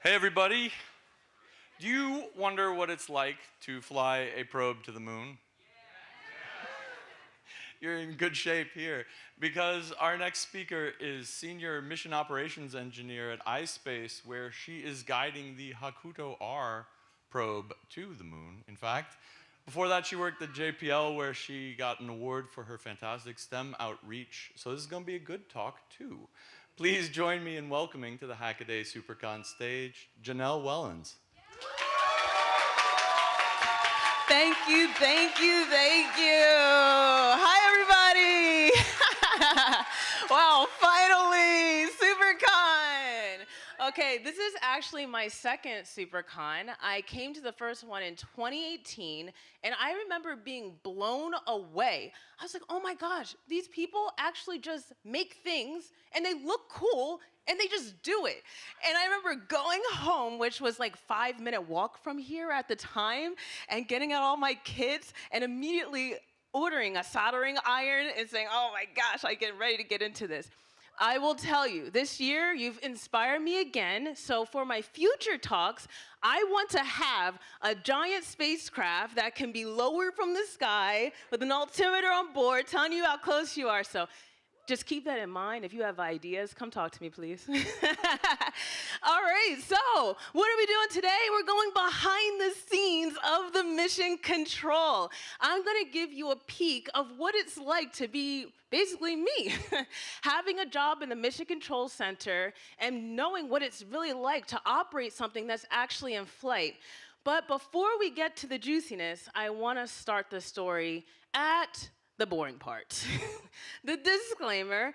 Hey everybody, do you wonder what it's like to fly a probe to the moon? You're in good shape here because our next speaker is Senior Mission Operations Engineer at iSpace, where she is guiding the Hakuto R probe to the moon, in fact. Before that, she worked at JPL, where she got an award for her fantastic STEM outreach. So this is going to be a good talk, too. Please join me in welcoming to the Hackaday Supercon stage, Janelle Wellons. Thank you, thank you, thank you. Hi, everybody. Wow, finally, Supercon. Okay, this is actually my second Supercon. I came to the first one in 2018, and I remember being blown away. I was like, oh my gosh, these people actually just make things, and they look cool, and they just do it. And I remember going home, which was like 5-minute walk from here at the time, and getting out all my kits and immediately ordering a soldering iron and saying, oh my gosh, I get ready to get into this. I will tell you, this year you've inspired me again. So for my future talks, I want to have a giant spacecraft that can be lowered from the sky with an altimeter on board telling you how close you are. So just keep that in mind. If you have ideas, come talk to me, please. All right, so what are we doing today? We're going behind the scenes of the mission control. I'm going to give you a peek of what it's like to be basically me, having a job in the Mission Control Center and knowing what it's really like to operate something that's actually in flight. But before we get to the juiciness, I want to start the story at the boring part, the disclaimer.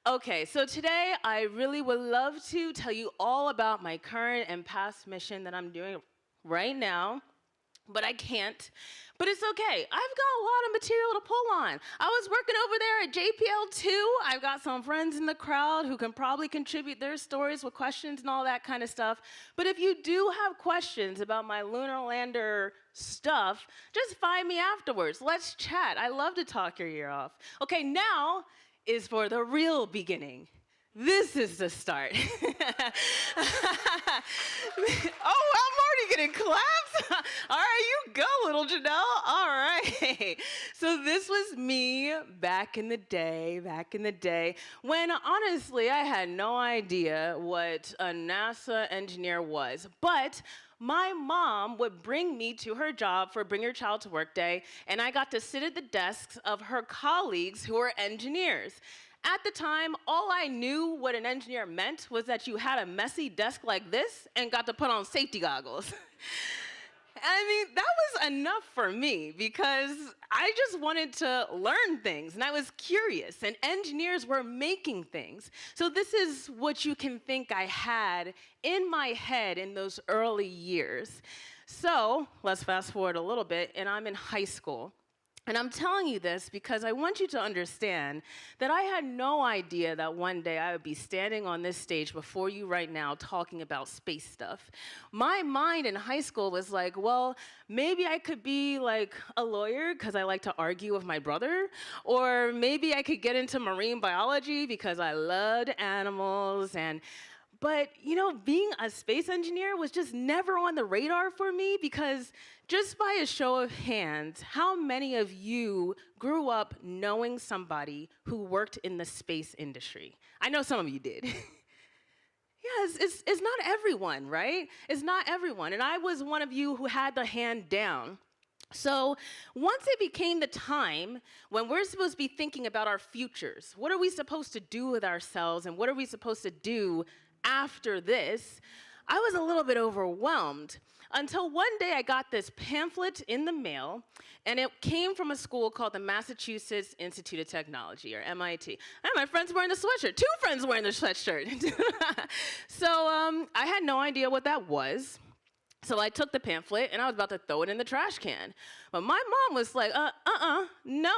Okay, so today I really would love to tell you all about my current and past mission that I'm doing right now, but I can't. But it's okay. I've got a lot of material to pull on. I was working over there at JPL too. I've got some friends in the crowd who can probably contribute their stories with questions and all that kind of stuff. But if you do have questions about my lunar lander stuff, just find me afterwards. Let's chat. I love to talk your ear off. Okay, now is for the real beginning. This is the start. Oh, I'm already getting claps. All right, you go, little Janelle. All right. So this was me back in the day, when honestly I had no idea what a NASA engineer was. But my mom would bring me to her job for Bring Your Child to Work Day, and I got to sit at the desks of her colleagues who were engineers. At the time, all I knew what an engineer meant was that you had a messy desk like this and got to put on safety goggles. I mean, that was enough for me because I just wanted to learn things and I was curious, and engineers were making things. So this is what you can think I had in my head in those early years. So let's fast forward a little bit, and I'm in high school. And I'm telling you this because I want you to understand that I had no idea that one day I would be standing on this stage before you right now talking about space stuff. My mind in high school was like, well, maybe I could be like a lawyer because I like to argue with my brother, or maybe I could get into marine biology because I loved animals. But, you know, being a space engineer was just never on the radar for me because just by a show of hands, how many of you grew up knowing somebody who worked in the space industry? I know some of you did. Yes, it's not everyone, right? It's not everyone. And I was one of you who had the hand down. So once it became the time when we're supposed to be thinking about our futures, what are we supposed to do with ourselves and what are we supposed to do after this, I was a little bit overwhelmed until one day I got this pamphlet in the mail, and it came from a school called the Massachusetts Institute of Technology, or MIT. And my friend's wearing the sweatshirt. 2 friends wearing the sweatshirt. So I had no idea what that was. So I took the pamphlet, and I was about to throw it in the trash can. But my mom was like, no.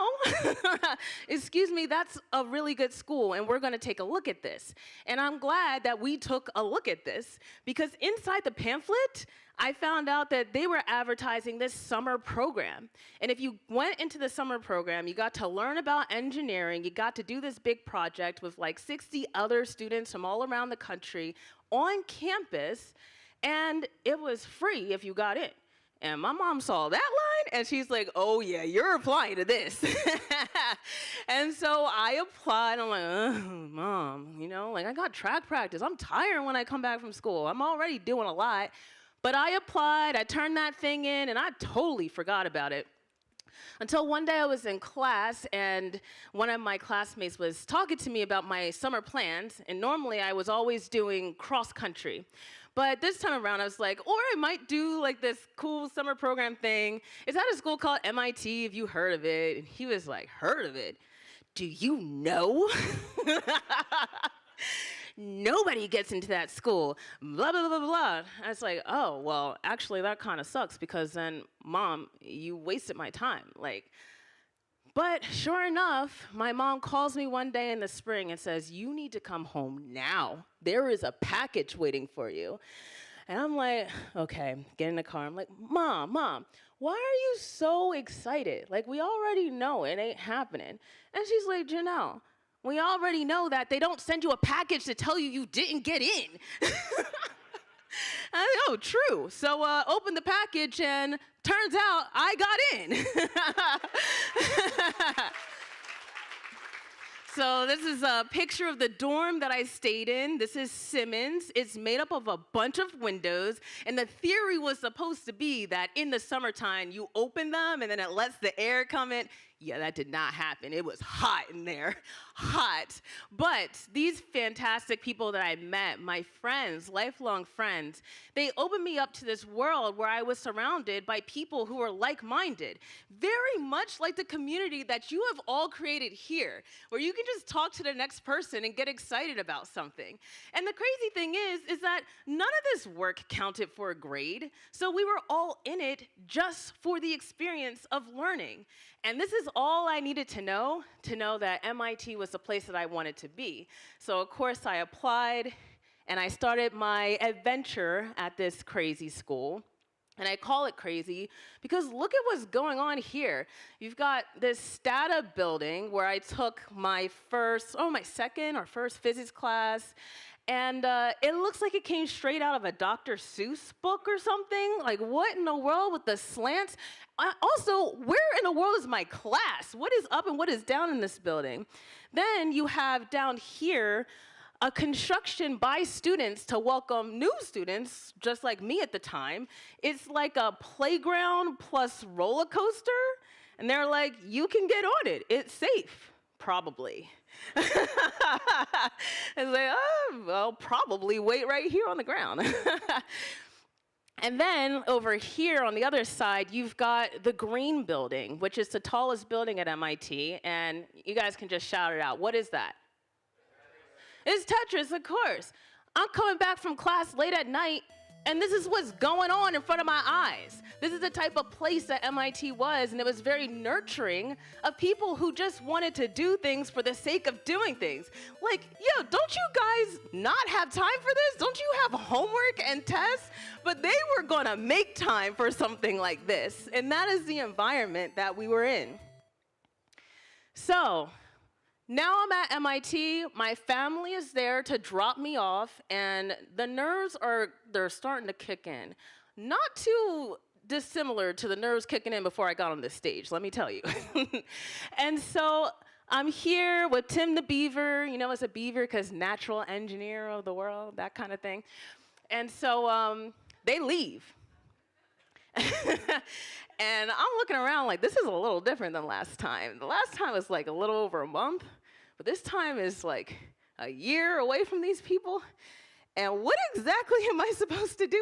Excuse me, that's a really good school, and we're going to take a look at this. And I'm glad that we took a look at this, because inside the pamphlet, I found out that they were advertising this summer program. And if you went into the summer program, you got to learn about engineering, you got to do this big project with like 60 other students from all around the country on campus. and it was free if you got in. And my mom saw that line, and she's like, oh, yeah, you're applying to this. And so I applied. I'm like, Mom, I got track practice. I'm tired when I come back from school. I'm already doing a lot. But I applied. I turned that thing in, and I totally forgot about it. Until one day I was in class, and one of my classmates was talking to me about my summer plans, and normally I was always doing cross country. But this time around, I was like, or I might do like this cool summer program thing. It's at a school called MIT, if you heard of it. And he was like, heard of it? Do you know? Nobody gets into that school, blah, blah, blah, blah. I was like, oh, well, actually, that kind of sucks because then, Mom, you wasted my time. But sure enough, my mom calls me one day in the spring and says, you need to come home now. There is a package waiting for you. And I'm like, okay, get in the car. I'm like, Mom, why are you so excited? We already know it ain't happening. And she's like, Janelle, we already know that they don't send you a package to tell you you didn't get in. Oh, true. So open the package, and turns out I got in. So this is a picture of the dorm that I stayed in. This is Simmons. It's made up of a bunch of windows, and the theory was supposed to be that in the summertime, you open them, and then it lets the air come in. Yeah, that did not happen. It was hot in there, hot. But these fantastic people that I met, my friends, lifelong friends, they opened me up to this world where I was surrounded by people who were like-minded, very much like the community that you have all created here, where you can just talk to the next person and get excited about something. And the crazy thing is that none of this work counted for a grade, so we were all in it just for the experience of learning. And this is all I needed to know that MIT was the place that I wanted to be. So of course I applied, and I started my adventure at this crazy school. And I call it crazy because look at what's going on here. You've got this Stata building where I took my second or first physics class. And it looks like it came straight out of a Dr. Seuss book or something. What in the world with the slants? Also, where in the world is my class? What is up and what is down in this building? Then you have down here a construction by students to welcome new students, just like me at the time. It's like a playground plus roller coaster. And they're like, you can get on it. It's safe. Probably. It's like, oh, well, probably wait right here on the ground. And then over here on the other side, you've got the green building, which is the tallest building at MIT. And you guys can just shout it out. What is that? It's Tetris, of course. I'm coming back from class late at night, and this is what's going on in front of my eyes. This is the type of place that MIT was, and it was very nurturing of people who just wanted to do things for the sake of doing things. Don't you guys not have time for this? Don't you have homework and tests? But they were gonna make time for something like this, and that is the environment that we were in. So, now I'm at MIT, my family is there to drop me off, and the nerves they're starting to kick in. Not too dissimilar to the nerves kicking in before I got on this stage, let me tell you. And so I'm here with Tim the Beaver, it's a beaver because natural engineer of the world, that kind of thing. And so they leave. And I'm looking around like, this is a little different than last time. The last time was a little over a month, but this time is a year away from these people. And what exactly am I supposed to do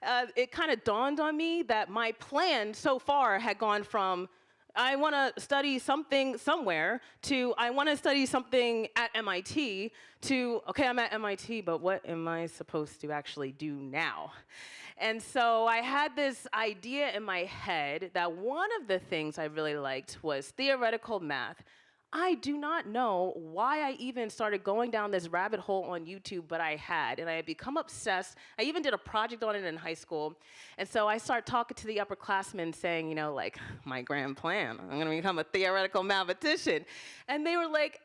again? It kind of dawned on me that my plan so far had gone from, I want to study something somewhere, to I want to study something at MIT, to, okay, I'm at MIT, but what am I supposed to actually do now? And so I had this idea in my head that one of the things I really liked was theoretical math. I do not know why I even started going down this rabbit hole on YouTube, but I had, and I had become obsessed. I even did a project on it in high school. And so I started talking to the upperclassmen saying, my grand plan, I'm gonna become a theoretical mathematician. And they were like,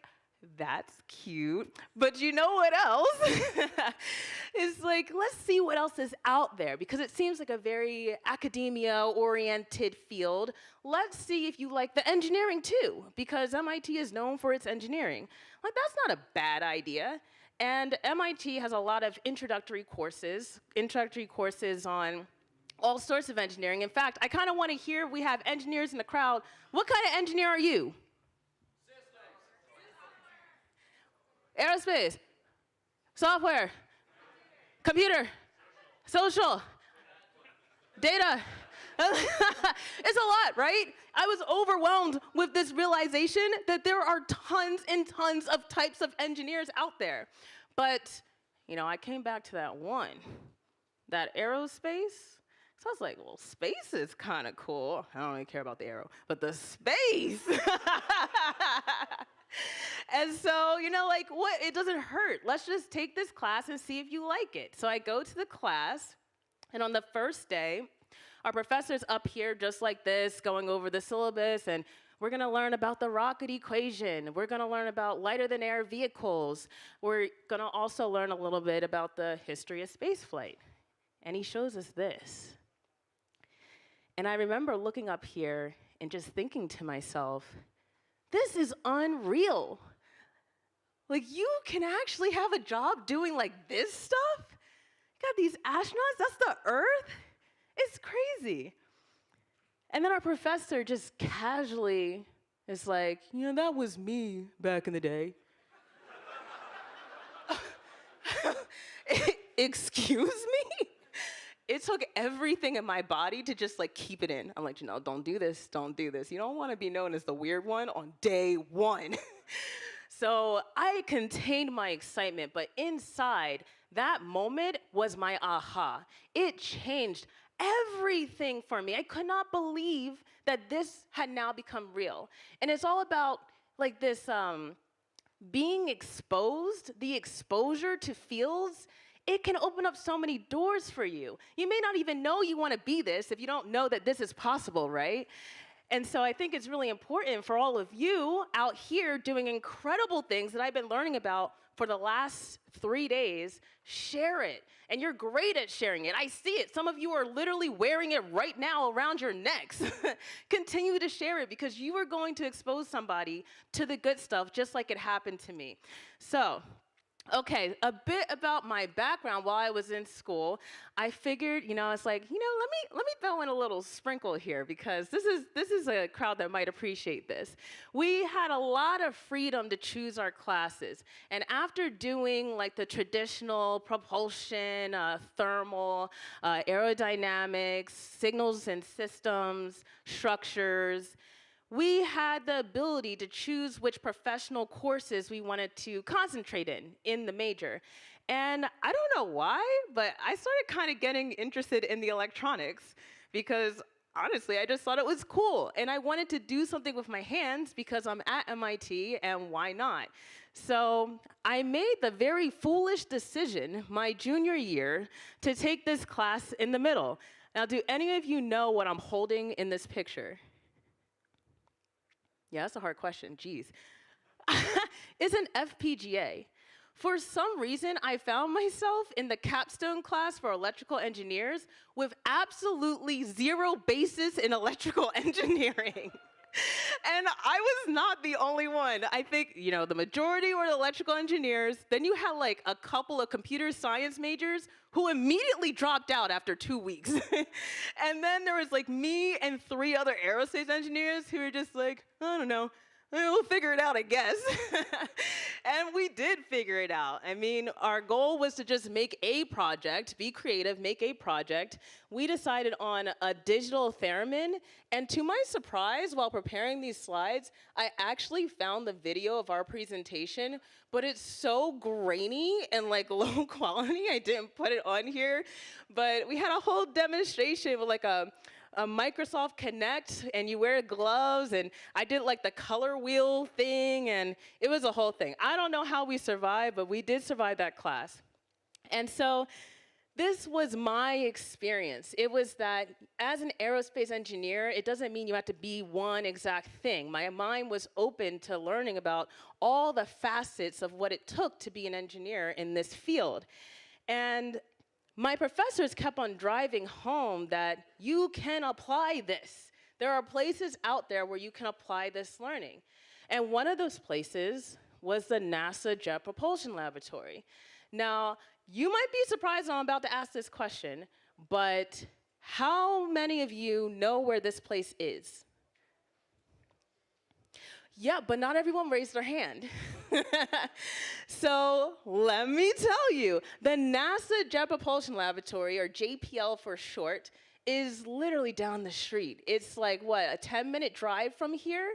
That's cute. But you know what else? It's like, let's see what else is out there because it seems like a very academia-oriented field. Let's see if you like the engineering too, because MIT is known for its engineering. Like, that's not a bad idea. And MIT has a lot of introductory courses on all sorts of engineering. In fact, I kind of want to hear, we have engineers in the crowd. What kind of engineer are you? Aerospace, software, computer, social, data. It's a lot, right? I was overwhelmed with this realization that there are tons and tons of types of engineers out there. But, you know, I came back to that one, that aerospace. So I was like, well, space is kind of cool. I don't really care about the arrow, but the space. And so, you know, like, what? It doesn't hurt. Let's just take this class and see if you like it. So I go to the class, and on the first day, our professor's up here just like this, going over the syllabus, and we're going to learn about the rocket equation. We're going to learn about lighter-than-air vehicles. We're going to also learn a little bit about the history of spaceflight. And he shows us this. And I remember looking up here and just thinking to myself, this is unreal. Like, you can actually have a job doing like this stuff? You got these astronauts, that's the Earth? It's crazy. And then our professor just casually is like, you know, that was me back in the day. Excuse me? It took everything in my body to just like keep it in. I'm like, Janelle, don't do this, don't do this. You don't want to be known as the weird one on day one. So I contained my excitement, but inside, that moment was my aha. It changed everything for me. I could not believe that this had now become real. And it's all about like this being exposed, the exposure to fields. It can open up so many doors for you. You may not even know you want to be this if you don't know that this is possible, right? And so I think it's really important for all of you out here doing incredible things that I've been learning about for the last 3 days. Share it. And you're great at sharing it. I see it. Some of you are literally wearing it right now around your necks. Continue to share it because you are going to expose somebody to the good stuff just like it happened to me. So, okay, a bit about my background while I was in school. I figured, you know, it's like, you know, let me throw in a little sprinkle here because this is a crowd that might appreciate this. We had a lot of freedom to choose our classes, and after doing like the traditional propulsion, thermal, aerodynamics, signals and systems, structures, we had the ability to choose which professional courses we wanted to concentrate in the major. And I don't know why, but I started kind of getting interested in the electronics because honestly, I just thought it was cool. And I wanted to do something with my hands because I'm at MIT and why not? So I made the very foolish decision my junior year to take this class in the middle. Now, do any of you know what I'm holding in this picture? Yeah, that's a hard question, geez. It's an FPGA. For some reason, I found myself in the capstone class for electrical engineers with absolutely zero basis in electrical engineering. And I was not the only one. I think, you know, the majority were the electrical engineers. Then you had like a couple of computer science majors who immediately dropped out after 2 weeks. And then there was like me and 3 other aerospace engineers who were just like, I don't know, we'll figure it out, I guess. And we did figure it out. I mean, our goal was to just make a project, be creative, make a project. We decided on a digital theremin, and to my surprise, while preparing these slides, I actually found the video of our presentation, but it's so grainy and like low quality, I didn't put it on here. But we had a whole demonstration with like a Microsoft Connect, and you wear gloves, and I did like the color wheel thing, and it was a whole thing. I don't know how we survived, but we did survive that class. And so This was my experience. It was that as an aerospace engineer, it doesn't mean you have to be one exact thing. My mind was open to learning about all the facets of what it took to be an engineer in this field. And my professors kept on driving home that you can apply this. There are places out there where you can apply this learning. And one of those places was the NASA Jet Propulsion Laboratory. Now, you might be surprised I'm about to ask this question, but how many of you know where this place is? Yeah, but not everyone raised their hand. So let me tell you, the NASA Jet Propulsion Laboratory, or JPL for short, is literally down the street. It's like, what, a 10-minute drive from here?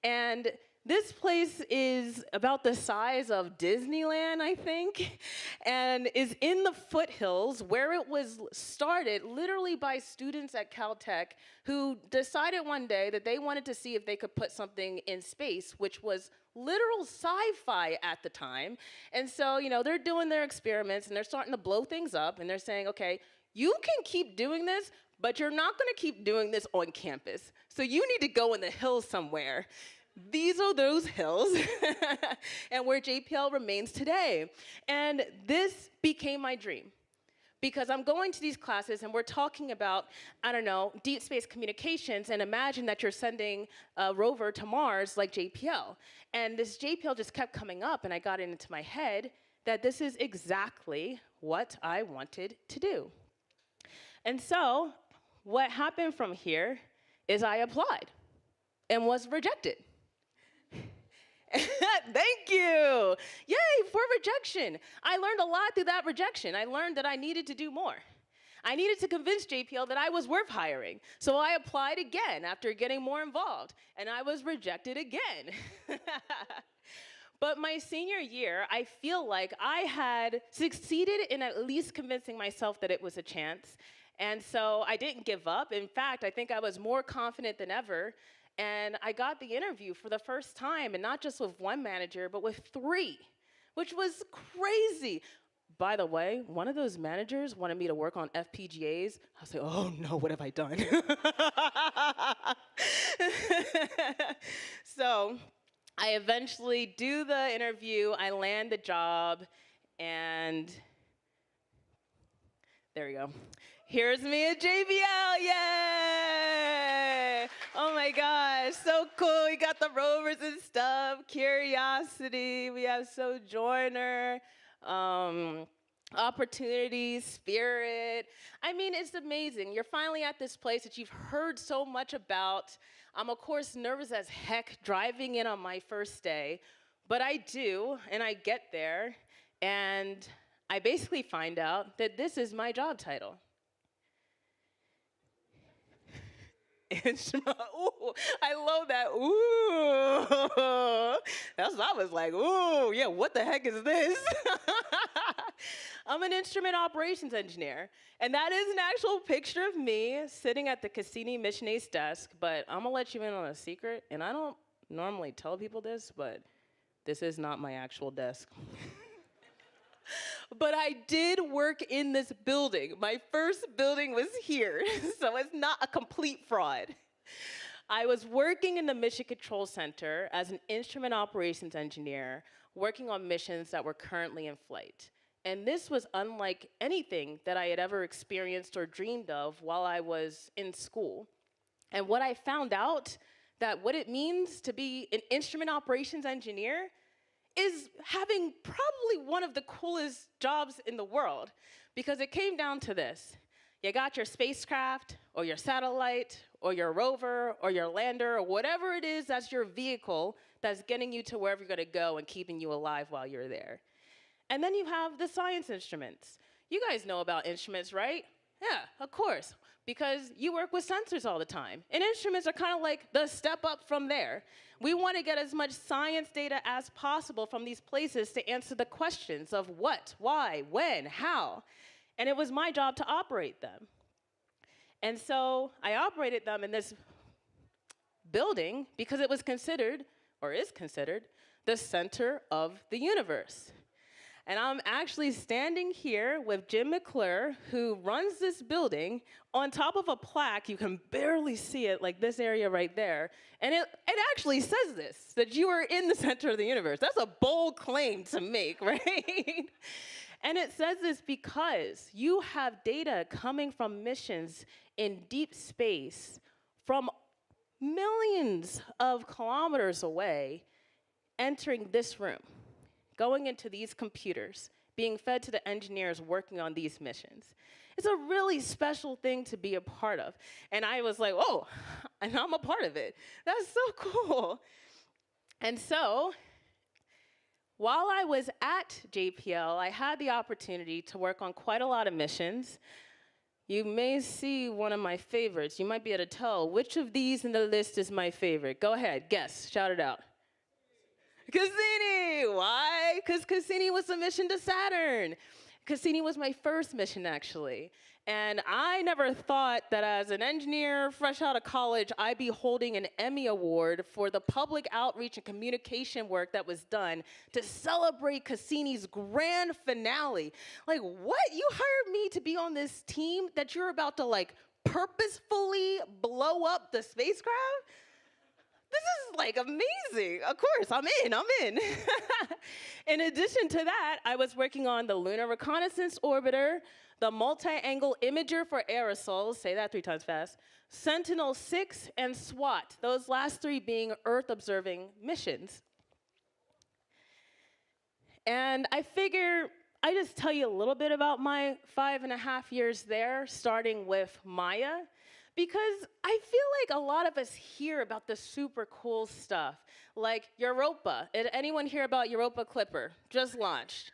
And this place is about the size of Disneyland, I think, and is in the foothills where it was started literally by students at Caltech who decided one day that they wanted to see if they could put something in space, which was literal sci-fi at the time. And so, they're doing their experiments and they're starting to blow things up and they're saying, okay, you can keep doing this, but you're not gonna keep doing this on campus. So you need to go in the hills somewhere. These are those hills, and where JPL remains today. And this became my dream, because I'm going to these classes and we're talking about, I don't know, deep space communications, and imagine that you're sending a rover to Mars like JPL. And this JPL just kept coming up, and I got it into my head that this is exactly what I wanted to do. And so what happened from here is I applied and was rejected. Thank you. Yay, for rejection. I learned a lot through that rejection. I learned that I needed to do more. I needed to convince JPL that I was worth hiring. So I applied again after getting more involved, and I was rejected again. But my senior year, I feel like I had succeeded in at least convincing myself that it was a chance. And so I didn't give up. In fact, I think I was more confident than ever. And I got the interview for the first time, and not just with one manager, but with 3, which was crazy. By the way, one of those managers wanted me to work on FPGAs. I was like, oh no, what have I done? So I eventually do the interview, I land the job, and there we go. Here's me at JPL, yay! Oh my gosh, so cool. We got the rovers and stuff, Curiosity, we have Sojourner, Opportunity, Spirit. I mean, it's amazing. You're finally at this place that you've heard so much about. I'm, of course, nervous as heck driving in on my first day, but I do, and I get there, and I basically find out that this is my job title. Instrument. Ooh, I love that. Ooh, that's what I was like. Ooh, yeah. What the heck is this? I'm an instrument operations engineer, and that is an actual picture of me sitting at the Cassini Mission Ace desk. But I'm gonna let you in on a secret, and I don't normally tell people this, but this is not my actual desk. But I did work in this building. My first building was here, so it's not a complete fraud. I was working in the Mission Control Center as an instrument operations engineer, working on missions that were currently in flight. And this was unlike anything that I had ever experienced or dreamed of while I was in school. And what I found out, that what it means to be an instrument operations engineer is having probably one of the coolest jobs in the world, because it came down to this. You got your spacecraft, or your satellite, or your rover, or your lander, or whatever it is that's your vehicle that's getting you to wherever you're gonna go and keeping you alive while you're there. And then you have the science instruments. You guys know about instruments, right? Yeah, of course, because you work with sensors all the time. And instruments are kind of like the step up from there. We want to get as much science data as possible from these places to answer the questions of what, why, when, how. And it was my job to operate them. And so I operated them in this building because it was considered, or is considered, the center of the universe. And I'm actually standing here with Jim McClure, who runs this building, on top of a plaque. You can barely see it, like this area right there. And it actually says this, that you are in the center of the universe. That's a bold claim to make, right? And it says this because you have data coming from missions in deep space from millions of kilometers away, entering this room, going into these computers, being fed to the engineers working on these missions. It's a really special thing to be a part of. And I was like, oh, and I'm a part of it. That's so cool. And so, while I was at JPL, I had the opportunity to work on quite a lot of missions. You may see one of my favorites. You might be able to tell which of these in the list is my favorite. Go ahead, guess, shout it out. Cassini! Why? Because Cassini was a mission to Saturn. Cassini was my first mission, actually. And I never thought that as an engineer fresh out of college, I'd be holding an Emmy Award for the public outreach and communication work that was done to celebrate Cassini's grand finale. Like, what? You hired me to be on this team that you're about to, like, purposefully blow up the spacecraft? This is like amazing. Of course, I'm in. In addition to that, I was working on the Lunar Reconnaissance Orbiter, the Multi-Angle Imager for Aerosols, say that 3 times fast, Sentinel-6, and SWAT, those last 3 being Earth-observing missions. And I figure I just tell you a little bit about my 5.5 years there, starting with Maya. Because I feel like a lot of us hear about the super cool stuff, like Europa. Did anyone hear about Europa Clipper? Just launched.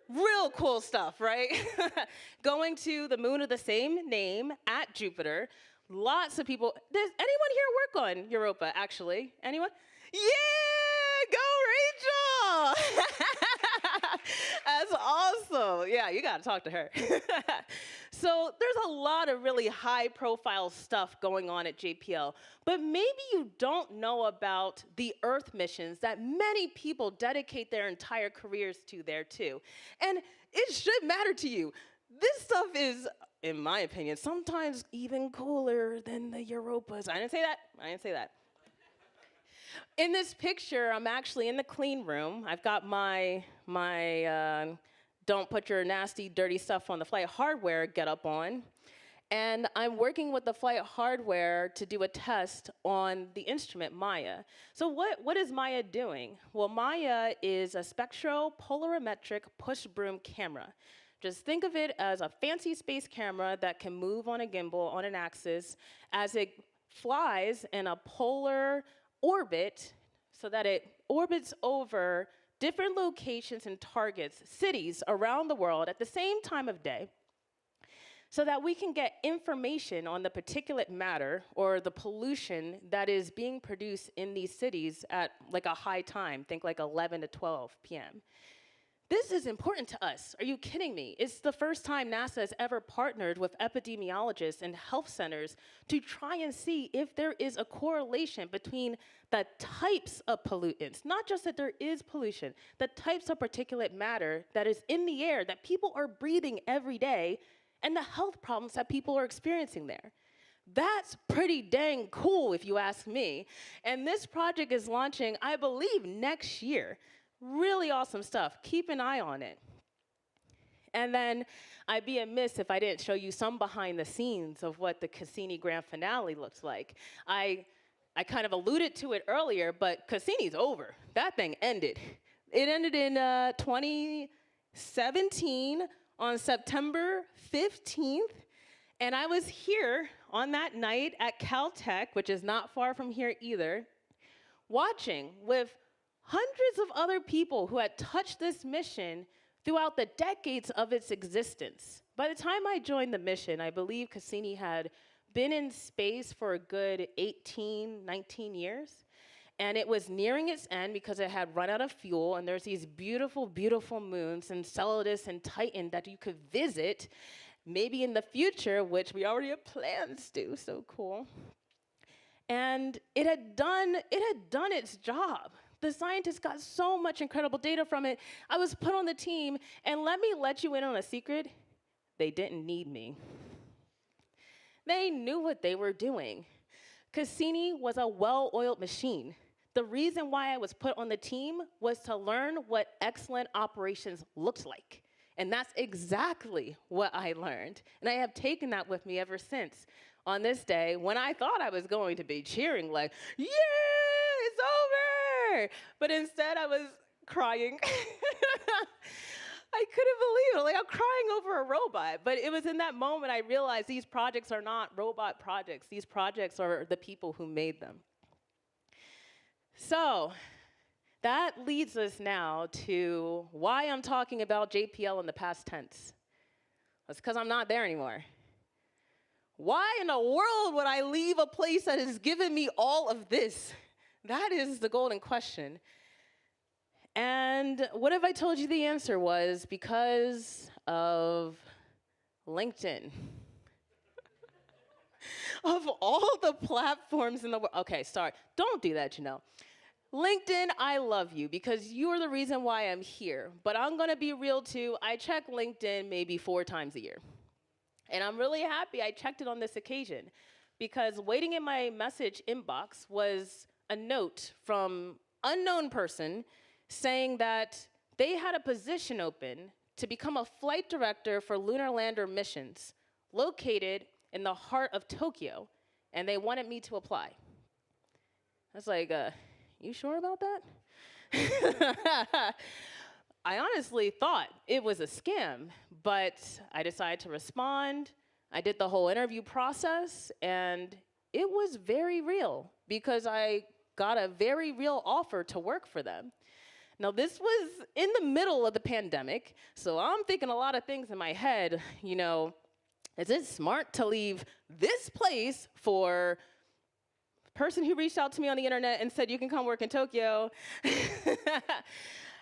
Real cool stuff, right? Going to the moon of the same name at Jupiter. Lots of people. Does anyone here work on Europa, actually? Anyone? Yeah, go Rachel! That's awesome. Yeah, you gotta talk to her. So there's a lot of really high profile stuff going on at JPL, but maybe you don't know about the Earth missions that many people dedicate their entire careers to there too. And it should matter to you. This stuff is, in my opinion, sometimes even cooler than the Europas. I didn't say that. In this picture, I'm actually in the clean room. I've got my don't put your nasty, dirty stuff on the flight hardware get up on. And I'm working with the flight hardware to do a test on the instrument Maya. So what is Maya doing? Well, Maya is a spectropolarimetric push broom camera. Just think of it as a fancy space camera that can move on a gimbal on an axis as it flies in a polar orbit so that it orbits over different locations and targets, cities around the world at the same time of day, so that we can get information on the particulate matter or the pollution that is being produced in these cities at like a high time, think like 11 to 12 p.m. This is important to us. Are you kidding me? It's the first time NASA has ever partnered with epidemiologists and health centers to try and see if there is a correlation between the types of pollutants, not just that there is pollution, the types of particulate matter that is in the air that people are breathing every day, and the health problems that people are experiencing there. That's pretty dang cool, if you ask me. And this project is launching, I believe, next year. Really awesome stuff. Keep an eye on it. And then I'd be amiss if I didn't show you some behind the scenes of what the Cassini grand finale looks like. I kind of alluded to it earlier, but Cassini's over. That thing ended. It ended in 2017 on September 15th. And I was here on that night at Caltech, which is not far from here either, watching with hundreds of other people who had touched this mission throughout the decades of its existence. By the time I joined the mission, I believe Cassini had been in space for a good 18, 19 years. And it was nearing its end because it had run out of fuel, and there's these beautiful, beautiful moons, Enceladus and Titan, that you could visit, maybe in the future, which we already have plans to, so cool. And it had done its job. The scientists got so much incredible data from it. I was put on the team, and let me let you in on a secret. They didn't need me. They knew what they were doing. Cassini was a well-oiled machine. The reason why I was put on the team was to learn what excellent operations looked like. And that's exactly what I learned. And I have taken that with me ever since. On this day, when I thought I was going to be cheering like, yeah, it's over! But instead I was crying. I couldn't believe it. Like, I'm crying over a robot. But it was in that moment I realized these projects are not robot projects. These projects are the people who made them. So that leads us now to why I'm talking about JPL in the past tense. That's because I'm not there anymore. Why in the world would I leave a place that has given me all of this? That is the golden question. And what if I told you the answer was because of LinkedIn? Of all the platforms in the world. Okay, sorry. Don't do that, Janelle. LinkedIn, I love you because you're the reason why I'm here. But I'm going to be real too. I check LinkedIn maybe 4 times a year. And I'm really happy I checked it on this occasion because waiting in my message inbox was a note from unknown person saying that they had a position open to become a flight director for lunar lander missions located in the heart of Tokyo, and they wanted me to apply. I was like, you sure about that? I honestly thought it was a scam, but I decided to respond. I did the whole interview process, and it was very real because I got a very real offer to work for them. Now, this was in the middle of the pandemic, so I'm thinking a lot of things in my head. You know, is it smart to leave this place for a person who reached out to me on the internet and said, you can come work in Tokyo?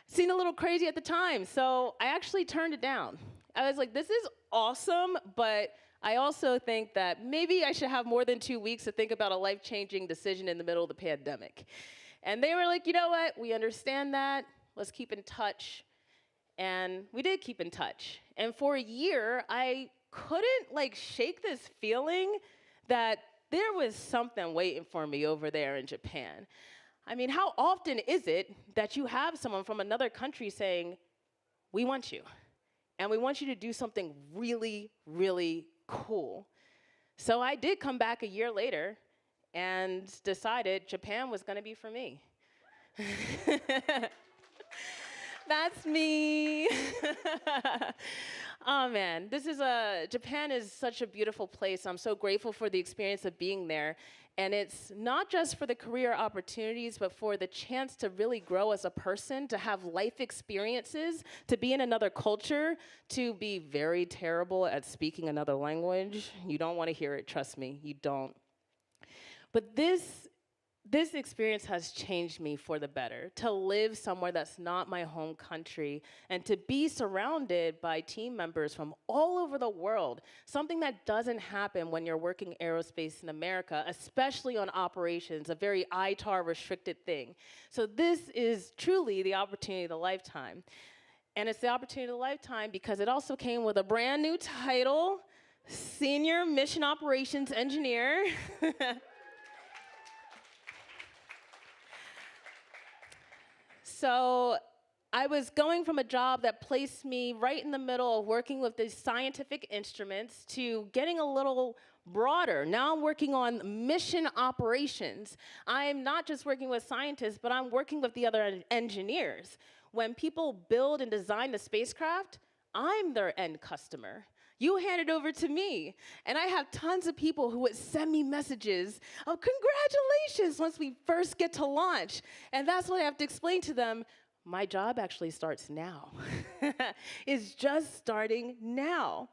Seemed a little crazy at the time, so I actually turned it down. I was like, this is awesome, but I also think that maybe I should have more than 2 weeks to think about a life-changing decision in the middle of the pandemic. And they were like, you know what, we understand that, let's keep in touch. And we did keep in touch. And for a year, I couldn't shake this feeling that there was something waiting for me over there in Japan. I mean, how often is it that you have someone from another country saying, we want you, and we want you to do something really, really cool? So I did come back a year later and decided Japan was going to be for me. That's me. Oh man, Japan is such a beautiful place. I'm so grateful for the experience of being there. And it's not just for the career opportunities, but for the chance to really grow as a person, to have life experiences, to be in another culture, to be very terrible at speaking another language. You don't want to hear it, trust me, you don't. But this experience has changed me for the better, to live somewhere that's not my home country and to be surrounded by team members from all over the world, something that doesn't happen when you're working aerospace in America, especially on operations, a very ITAR restricted thing. So this is truly the opportunity of a lifetime. And it's the opportunity of a lifetime because it also came with a brand new title, Senior Mission Operations Engineer. So I was going from a job that placed me right in the middle of working with these scientific instruments to getting a little broader. Now I'm working on mission operations. I'm not just working with scientists, but I'm working with the other engineers. When people build and design the spacecraft, I'm their end customer. You hand it over to me. And I have tons of people who would send me messages of congratulations once we first get to launch. And that's what I have to explain to them. My job actually starts now. It's just starting now.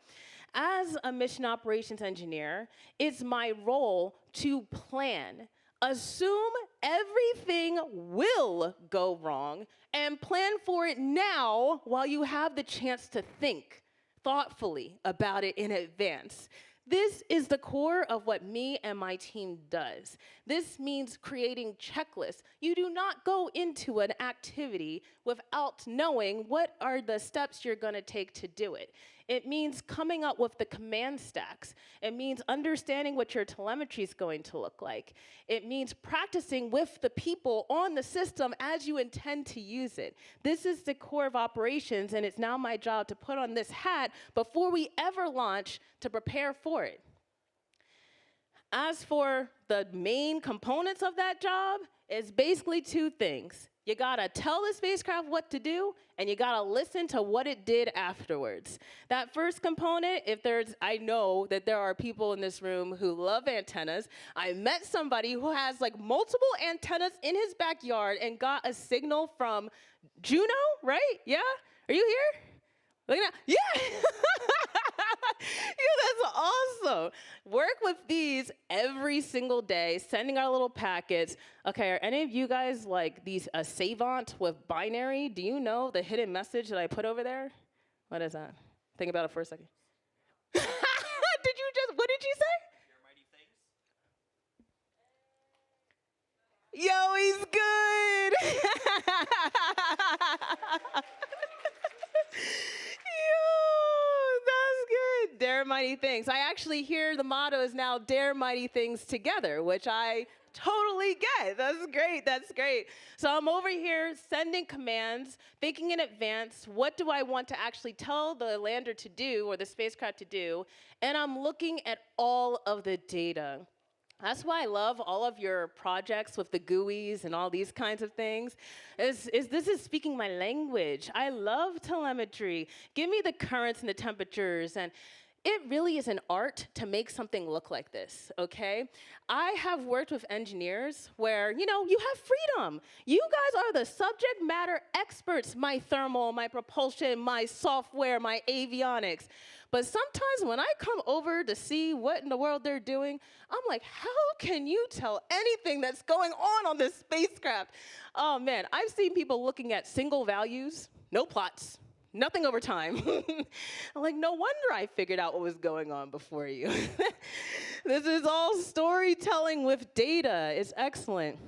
As a mission operations engineer, it's my role to plan. Assume everything will go wrong and plan for it now while you have the chance to think thoughtfully about it in advance. This is the core of what me and my team does. This means creating checklists. You do not go into an activity without knowing what are the steps you're going to take to do it. It means coming up with the command stacks. It means understanding what your telemetry is going to look like. It means practicing with the people on the system as you intend to use it. This is the core of operations, and it's now my job to put on this hat before we ever launch to prepare for it. As for the main components of that job, it's basically two things. You gotta tell the spacecraft what to do, and you gotta listen to what it did afterwards. That first component, I know that there are people in this room who love antennas. I met somebody who has like multiple antennas in his backyard and got a signal from Juno, right? Yeah? Are you here? Look at that. Yeah! Yeah, that's awesome. Work with these every single day, sending our little packets. Okay, are any of you guys like these savant with binary? Do you know the hidden message that I put over there? What is that? Think about it for a second. What did you say? Your mighty things. Yo, he's good. Dare mighty things. I actually hear the motto is now dare mighty things together, which I totally get. That's great. That's great. So I'm over here sending commands, thinking in advance, what do I want to actually tell the lander to do or the spacecraft to do? And I'm looking at all of the data. That's why I love all of your projects with the GUIs and all these kinds of things. This is speaking my language. I love telemetry. Give me the currents and the temperatures. And it really is an art to make something look like this, okay? I have worked with engineers where, you have freedom. You guys are the subject matter experts, my thermal, my propulsion, my software, my avionics. But sometimes when I come over to see what in the world they're doing, I'm like, how can you tell anything that's going on this spacecraft? Oh man, I've seen people looking at single values, no plots, nothing over time. I'm like, no wonder I figured out what was going on before you. This is all storytelling with data. It's excellent.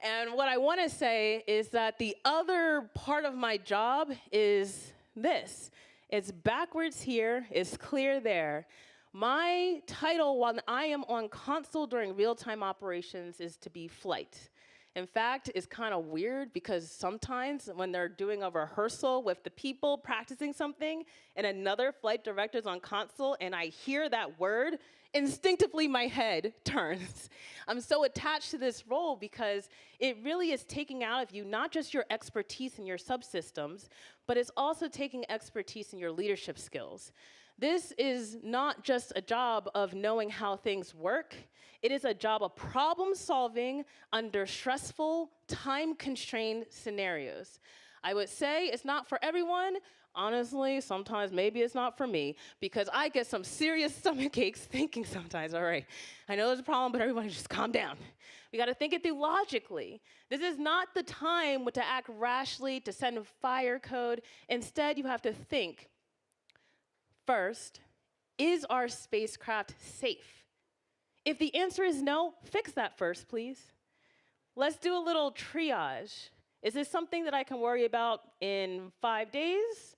And what I want to say is that the other part of my job is this. It's backwards here, it's clear there. My title when I am on console during real-time operations is to be flight. In fact, it's kind of weird because sometimes when they're doing a rehearsal with the people practicing something and another flight director's on console and I hear that word, instinctively my head turns. I'm so attached to this role because it really is taking out of you not just your expertise in your subsystems, but it's also taking expertise in your leadership skills. This is not just a job of knowing how things work. It is a job of problem solving under stressful, time-constrained scenarios. I would say it's not for everyone. Honestly, sometimes maybe it's not for me because I get some serious stomach aches thinking sometimes, all right, I know there's a problem, but everybody just calm down. We got to think it through logically. This is not the time to act rashly, to send fire code. Instead, you have to think, first, is our spacecraft safe? If the answer is no, fix that first, please. Let's do a little triage. Is this something that I can worry about in 5 days,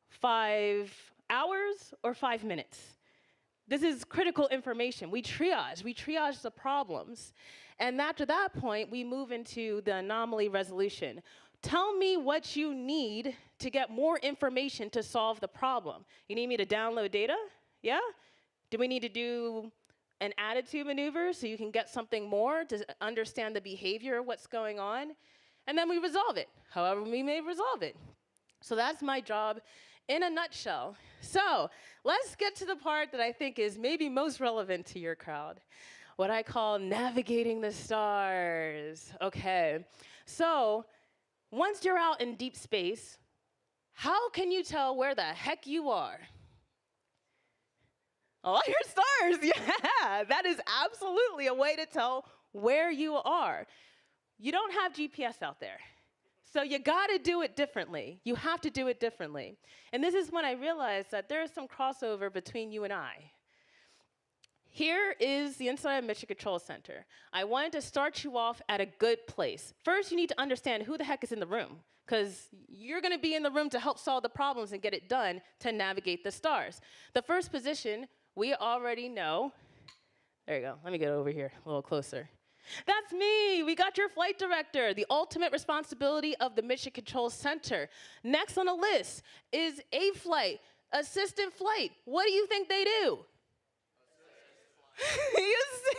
5 hours, or 5 minutes? This is critical information. We triage the problems. And after that point, we move into the anomaly resolution. Tell me what you need to get more information to solve the problem. You need me to download data? Yeah? Do we need to do an attitude maneuver so you can get something more to understand the behavior of what's going on? And then we resolve it, however we may resolve it. So that's my job in a nutshell. So let's get to the part that I think is maybe most relevant to your crowd, what I call navigating the stars. Okay, so once you're out in deep space, how can you tell where the heck you are? Oh, I hear stars, yeah, that is absolutely a way to tell where you are. You don't have GPS out there. So you gotta do it differently. You have to do it differently. And this is when I realized that there is some crossover between you and I. Here is the inside of Mission Control Center. I wanted to start you off at a good place. First, you need to understand who the heck is in the room, because you're going to be in the room to help solve the problems and get it done to navigate the stars. The first position, we already know. There you go. Let me get over here a little closer. That's me. We got your flight director, the ultimate responsibility of the Mission Control Center. Next on the list is A-Flight, assistant flight. What do you think they do?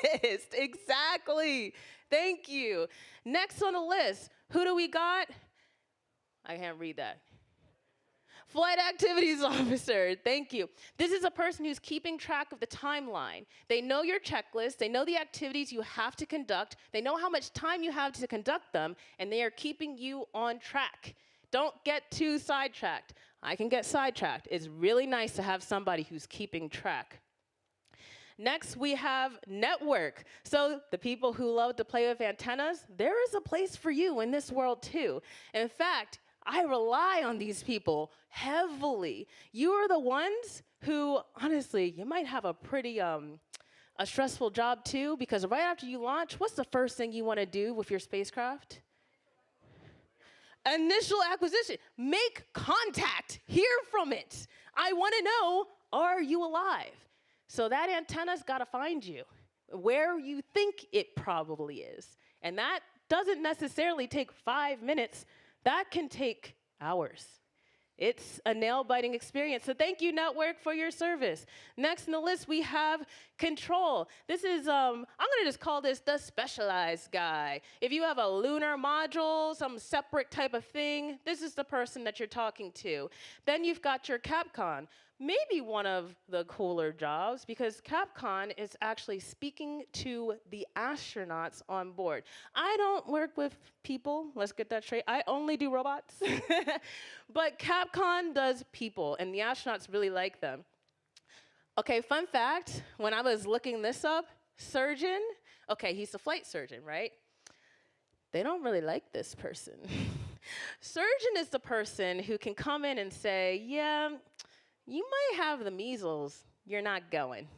Assist, exactly. Thank you. Next on the list, who do we got? I can't read that. Flight activities officer, thank you. This is a person who's keeping track of the timeline. They know your checklist, they know the activities you have to conduct, they know how much time you have to conduct them, and they are keeping you on track. Don't get too sidetracked. I can get sidetracked. It's really nice to have somebody who's keeping track. Next, we have network. So the people who love to play with antennas, there is a place for you in this world too. In fact, I rely on these people heavily. You are the ones who, honestly, you might have a pretty a stressful job too, because right after you launch, what's the first thing you want to do with your spacecraft? Initial acquisition. Make contact. Hear from it. I want to know, are you alive? So that antenna's got to find you where you think it probably is. And that doesn't necessarily take 5 minutes. That can take hours. It's a nail-biting experience. So thank you, network, for your service. Next on the list, we have control. This is, I'm going to just call this the specialized guy. If you have a lunar module, some separate type of thing, this is the person that you're talking to. Then you've got your Capcom. Maybe one of the cooler jobs, because Capcom is actually speaking to the astronauts on board. I don't work with people, let's get that straight. I only do robots. But Capcom does people, and the astronauts really like them. Okay, fun fact, when I was looking this up, surgeon, okay, he's a flight surgeon, right? They don't really like this person. Surgeon is the person who can come in and say, yeah, you might have the measles, you're not going.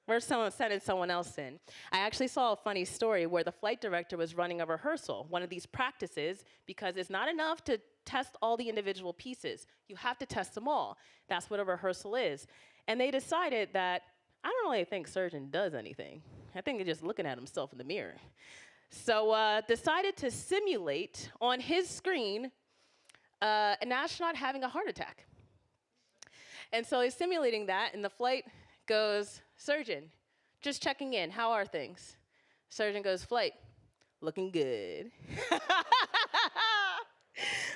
We're sending someone else in. I actually saw a funny story where the flight director was running a rehearsal, one of these practices, because it's not enough to test all the individual pieces. You have to test them all. That's what a rehearsal is. And they decided that, I don't really think surgeon does anything. I think he's just looking at himself in the mirror. So decided to simulate on his screen an astronaut having a heart attack. And so he's simulating that, and the flight goes, surgeon, just checking in, how are things? Surgeon goes, flight, looking good.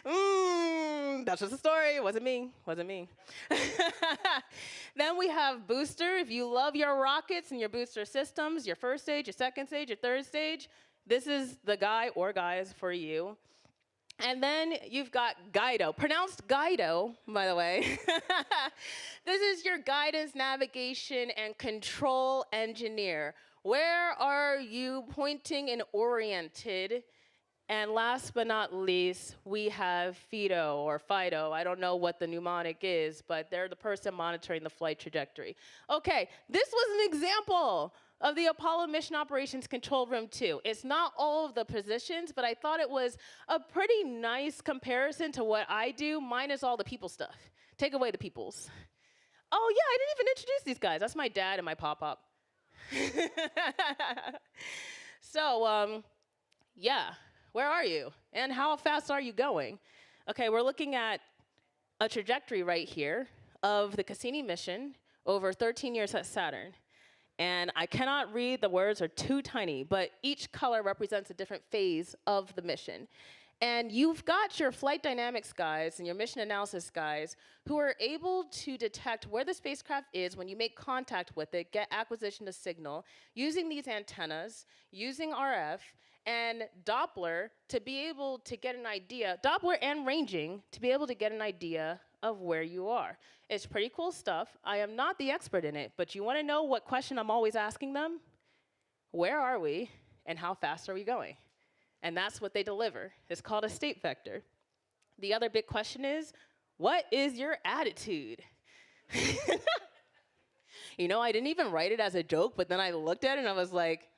That's just a story, wasn't me. Then we have booster. If you love your rockets and your booster systems, your first stage, your second stage, your third stage, this is the guy or guys for you. And then you've got Guido, pronounced Guido, by the way. This is your guidance, navigation, and control engineer. Where are you pointing and oriented? And last but not least, we have Fido or Fido. I don't know what the mnemonic is, but they're the person monitoring the flight trajectory. Okay, this was an example of the Apollo Mission Operations Control Room 2. It's not all of the positions, but I thought it was a pretty nice comparison to what I do. Mine is all the people stuff. Take away the peoples. Oh yeah, I didn't even introduce these guys. That's my dad and my pop-up. So, yeah, where are you? And how fast are you going? Okay, we're looking at a trajectory right here of the Cassini mission over 13 years at Saturn. And I cannot read, the words are too tiny, but each color represents a different phase of the mission. And you've got your flight dynamics guys and your mission analysis guys who are able to detect where the spacecraft is when you make contact with it, get acquisition of signal, using these antennas, using RF, and Doppler to be able to get an idea, Doppler and ranging, to be able to get an idea of where you are. It's pretty cool stuff. I am not the expert in it, but you want to know what question I'm always asking them? Where are we, and how fast are we going? And that's what they deliver. It's called a state vector. The other big question is, what is your attitude? You know, I didn't even write it as a joke, but then I looked at it and I was like,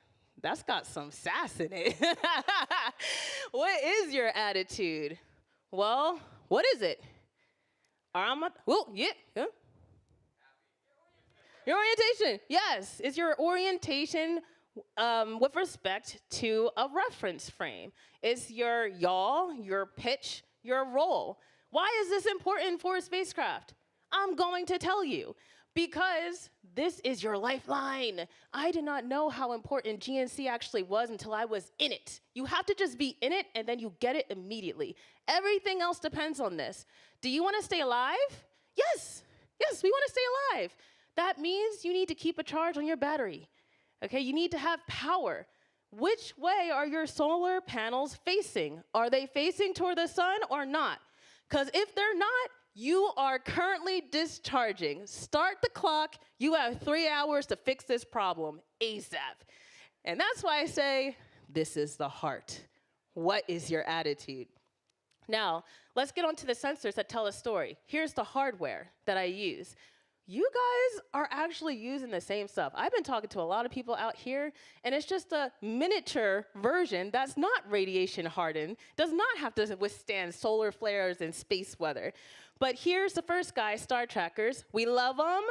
that's got some sass in it. What is your attitude? Well, what is it? Well, yeah. Your orientation, yes. It's your orientation with respect to a reference frame. It's your yaw, your pitch, your roll. Why is this important for a spacecraft? I'm going to tell you. Because this is your lifeline. I did not know how important GNC actually was until I was in it. You have to just be in it and then you get it immediately. Everything else depends on this. Do you want to stay alive? Yes. Yes, we want to stay alive. That means you need to keep a charge on your battery. Okay, you need to have power. Which way are your solar panels facing? Are they facing toward the sun or not? Because if they're not, you are currently discharging. Start the clock. You have 3 hours to fix this problem ASAP. And that's why I say, this is the heart. What is your attitude? Now, let's get on to the sensors that tell a story. Here's the hardware that I use. You guys are actually using the same stuff. I've been talking to a lot of people out here, and it's just a miniature version that's not radiation hardened, does not have to withstand solar flares and space weather. But here's the first guy, star trackers. We love them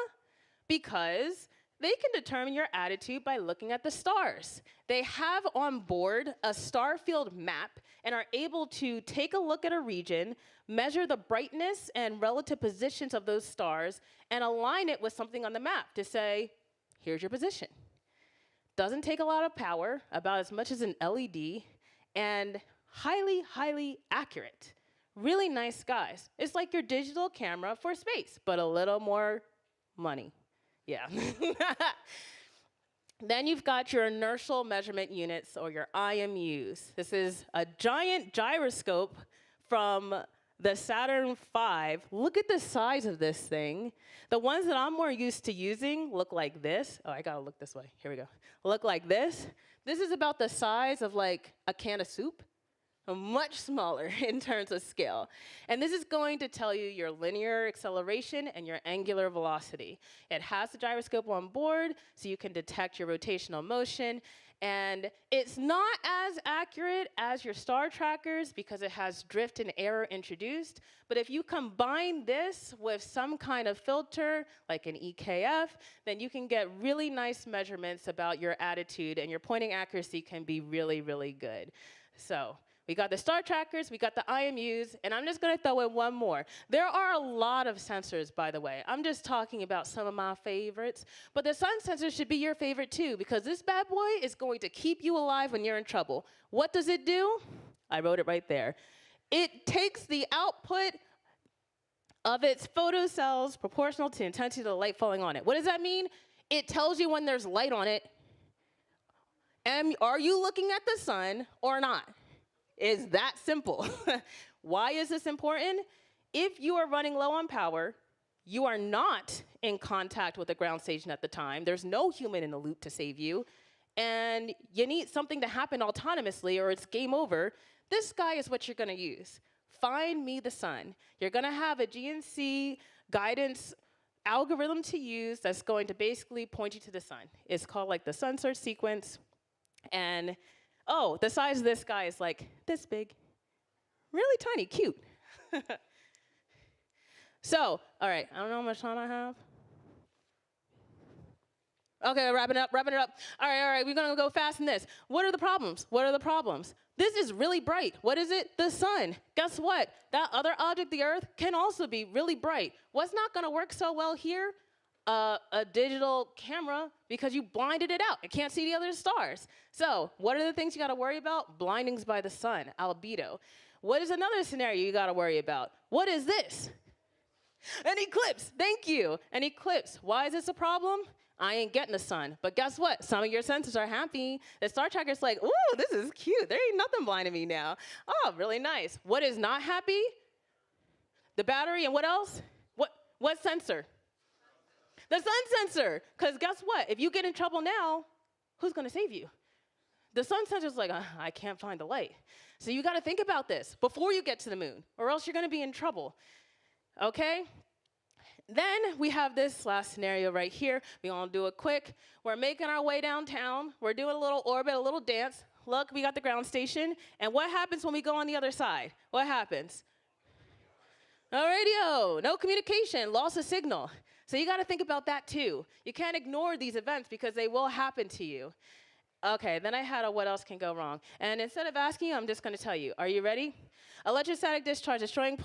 because they can determine your attitude by looking at the stars. They have on board a star field map and are able to take a look at a region, measure the brightness and relative positions of those stars, and align it with something on the map to say, here's your position. Doesn't take a lot of power, about as much as an LED, and highly, highly accurate. Really nice guys. It's like your digital camera for space, but a little more money. Yeah. Then you've got your inertial measurement units, or your IMUs. This is a giant gyroscope from the Saturn V. Look at the size of this thing. The ones that I'm more used to using look like this. Oh, I gotta look this way. Here we go. Look like this. This is about the size of like a can of soup. Much smaller in terms of scale. And this is going to tell you your linear acceleration and your angular velocity. It has the gyroscope on board, so you can detect your rotational motion. And it's not as accurate as your star trackers because it has drift and error introduced. But if you combine this with some kind of filter, like an EKF, then you can get really nice measurements about your attitude, and your pointing accuracy can be really, really good. So we got the star trackers, we got the IMUs, and I'm just gonna throw in one more. There are a lot of sensors, by the way. I'm just talking about some of my favorites, but the sun sensor should be your favorite too, because this bad boy is going to keep you alive when you're in trouble. What does it do? I wrote it right there. It takes the output of its photocells proportional to the intensity of the light falling on it. What does that mean? It tells you when there's light on it, and are you looking at the sun or not? It's that simple. Why is this important? If you are running low on power, you are not in contact with the ground station at the time, there's no human in the loop to save you, and you need something to happen autonomously or it's game over, this guy is what you're gonna use. Find me the sun. You're gonna have a GNC guidance algorithm to use that's going to basically point you to the sun. It's called like the sun search sequence, and oh, the size of this guy is like this big. Really tiny, cute. So, all right, I don't know how much time I have. Okay, wrapping it up. All right, we're gonna go fast in this. What are the problems? This is really bright. What is it? The sun. Guess what? That other object, the Earth, can also be really bright. What's not gonna work so well here? A digital camera, because you blinded it out. It can't see the other stars. So what are the things you gotta worry about? Blindings by the sun, albedo. What is another scenario you gotta worry about? What is this? An eclipse, thank you. An eclipse, why is this a problem? I ain't getting the sun, but guess what? Some of your sensors are happy. The star tracker's like, ooh, this is cute. There ain't nothing blinding me now. Oh, really nice. What is not happy? The battery, and what else? What sensor? The sun sensor, because guess what? If you get in trouble now, who's gonna save you? The sun sensor's like, I can't find the light. So you gotta think about this before you get to the moon, or else you're gonna be in trouble, okay? Then we have this last scenario right here. We gonna do it quick. We're making our way downtown. We're doing a little orbit, a little dance. Look, we got the ground station. And what happens when we go on the other side? What happens? No radio, no communication, loss of signal. So you gotta think about that too. You can't ignore these events because they will happen to you. Okay, then I had a what else can go wrong. And instead of asking you, I'm just gonna tell you. Are you ready? Electrostatic discharge destroying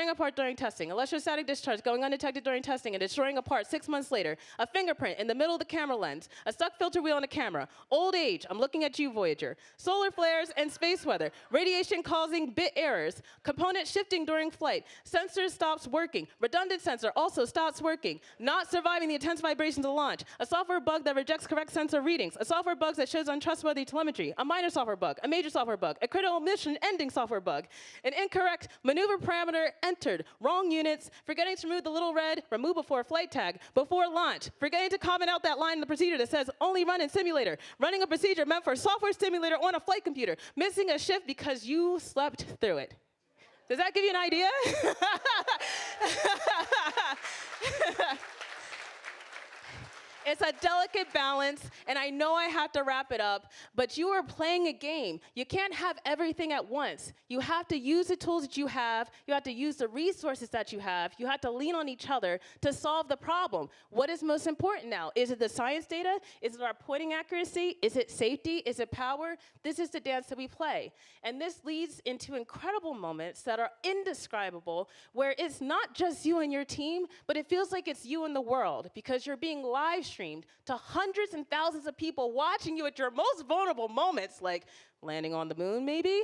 a part during testing. Electrostatic discharge going undetected during testing and destroying a part 6 months later. A fingerprint in the middle of the camera lens. A stuck filter wheel on a camera. Old age, I'm looking at you, Voyager. Solar flares and space weather. Radiation causing bit errors. Component shifting during flight. Sensor stops working. Redundant sensor also stops working. Not surviving the intense vibrations of launch. A software bug that rejects correct sensor readings. A software bug that shows untrustworthy telemetry. A minor software bug. A major software bug. A critical mission ending software bug. An incorrect maneuver parameter entered. Wrong units. Forgetting to remove the little red remove before flight tag. Before launch. Forgetting to comment out that line in the procedure that says only run in simulator. Running a procedure meant for software simulator on a flight computer. Missing a shift because you slept through it. Does that give you an idea? It's a delicate balance, and I know I have to wrap it up, but you are playing a game. You can't have everything at once. You have to use the tools that you have. You have to use the resources that you have. You have to lean on each other to solve the problem. What is most important now? Is it the science data? Is it our pointing accuracy? Is it safety? Is it power? This is the dance that we play. And this leads into incredible moments that are indescribable, where it's not just you and your team, but it feels like it's you and the world, because you're being live streamed to hundreds and thousands of people watching you at your most vulnerable moments, like landing on the moon maybe,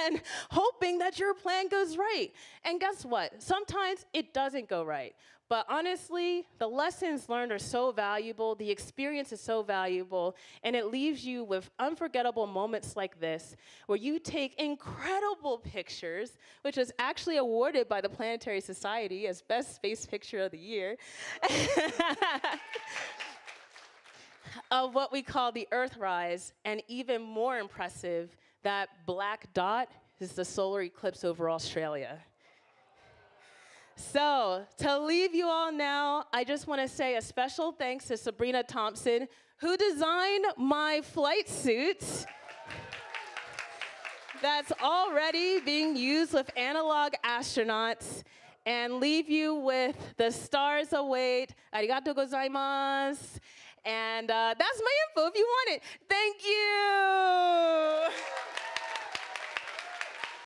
and hoping that your plan goes right. And guess what? Sometimes it doesn't go right. But honestly, the lessons learned are so valuable, the experience is so valuable, and it leaves you with unforgettable moments like this, where you take incredible pictures, which was actually awarded by the Planetary Society as Best Space Picture of the Year, of what we call the Earthrise, and even more impressive, that black dot is the solar eclipse over Australia. So, to leave you all now, I just want to say a special thanks to Sabrina Thompson, who designed my flight suit that's already being used with analog astronauts, and leave you with the stars await. Arigato gozaimasu. And that's my info if you want it. Thank you.